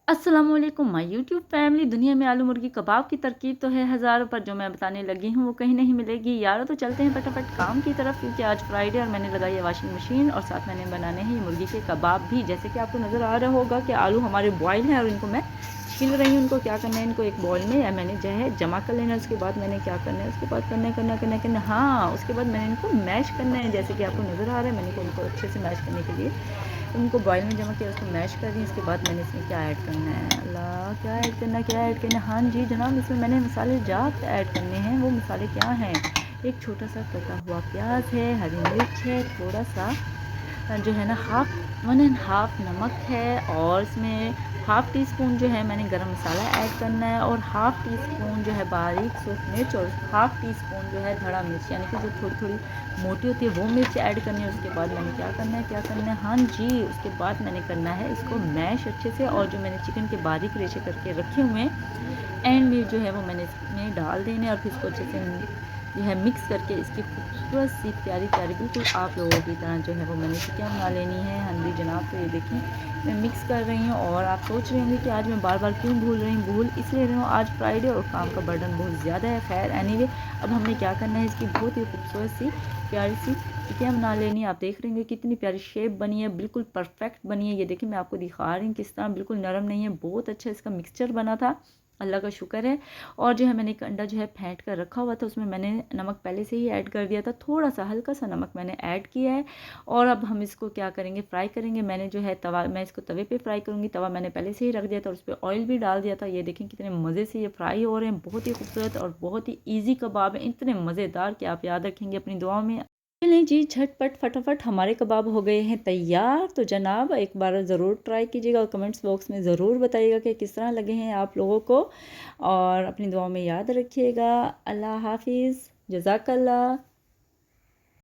अस्सलाम वालेकुम my YouTube family. दुनिया में आलू मुर्गी कबाब की तरकीब तो है हज़ारों, पर जो मैं बताने लगी हूँ वो कहीं नहीं मिलेगी यारो। तो चलते हैं फटाफट काम की तरफ, क्योंकि आज फ्राइडे और मैंने लगाई है वॉशिंग मशीन और साथ मैंने बनाने हैं मुर्गी के कबाब भी। जैसे कि आपको नज़र आ रहा होगा कि आलू हमारे बॉयल हैं और इनको मैं छील रही हूँ। उनको क्या करना है, इनको एक बॉल में या मैंने जो है जमा कर लेना है। उसके बाद मैंने क्या करना है, उसके बाद करना हाँ, उसके बाद मैंने इनको मैश करना है। जैसे कि आपको नज़र आ रहा है, मैंने इनको अच्छे से मैश करने के लिए उनको बॉयल में जमा किया, उसको मैश कर दी। इसके बाद मैंने इसमें क्या ऐड करना है, अल्लाह क्या ऐड करना है, हाँ जी जनाब, इसमें मैंने मसाले जात ऐड करने हैं। वो मसाले क्या हैं, एक छोटा सा कटा हुआ प्याज है, हरी मिर्च है, थोड़ा सा जो है ना हाफ़ 1 1/2 नमक है, और इसमें हाफ़ टी स्पून जो है मैंने गरम मसाला ऐड करना है, और हाफ़ टी स्पून जो है बारीक सूख मिर्च, और हाफ़ टी स्पून जो है धड़ा मिर्च, यानी कि जो थोड़ी-थोड़ी मोटी होती है वो मिर्च ऐड करनी है। उसके बाद मैंने क्या करना है, हाँ जी, उसके बाद मैंने करना है इसको मैश अच्छे से, और जो मैंने चिकन के बारीक रेशे करके रखे हुए हैं एंड में जो है वो मैंने इसमें डाल देने, और फिर इसको अच्छे से जो है मिक्स करके इसकी खूबसूरत सी प्यारी-प्यारी बिल्कुल आप लोगों की तरह जो है वो मैंने टिक्कियाँ बना लेनी है। हाँ जी जनाब, तो ये देखें मैं मिक्स कर रही हूँ, और आप सोच रहे होंगे कि आज मैं बार-बार क्यों भूल रही हूँ। भूल इसलिए रही हूँ, आज फ्राइडे और काम का बर्डन बहुत ज़्यादा है। ख़ैर एनीवे, अब हमने क्या करना है, इसकी बहुत ही खूबसूरत सी प्यारी सी टिक्कियाँ बना लेनी है। आप देख रहे होंगे कितनी प्यारी शेप बनी है, बिल्कुल परफेक्ट बनी है। ये देखिए मैं आपको दिखा रही हूँ किस तरह, बिल्कुल नरम नहीं है, बहुत अच्छा इसका मिक्सचर बना था, अल्लाह का शुक्र है। और जो है मैंने एक अंडा जो है फेंट कर रखा हुआ था, उसमें मैंने नमक पहले से ही ऐड कर दिया था, थोड़ा सा हल्का सा नमक मैंने ऐड किया है। और अब हम इसको क्या करेंगे, फ्राई करेंगे। मैंने जो है तवा, मैं इसको तवे पे फ्राई करूँगी। तवा मैंने पहले से ही रख दिया था और उस पर ऑयल भी डाल दिया था। ये देखें कितने मज़े से ये फ्राई हो रहे हैं, बहुत ही खूबसूरत और बहुत ही ईजी कबाब है, इतने मज़ेदार कि आप याद रखेंगे अपनी दुआओं में। चलें जी, झटपट फटाफट हमारे कबाब हो गए हैं तैयार। तो जनाब एक बार ज़रूर ट्राई कीजिएगा और कमेंट्स बॉक्स में ज़रूर बताइएगा कि किस तरह लगे हैं आप लोगों को, और अपनी दुआओं में याद रखिएगा। अल्लाह हाफिज़, जज़ाकल्लाह।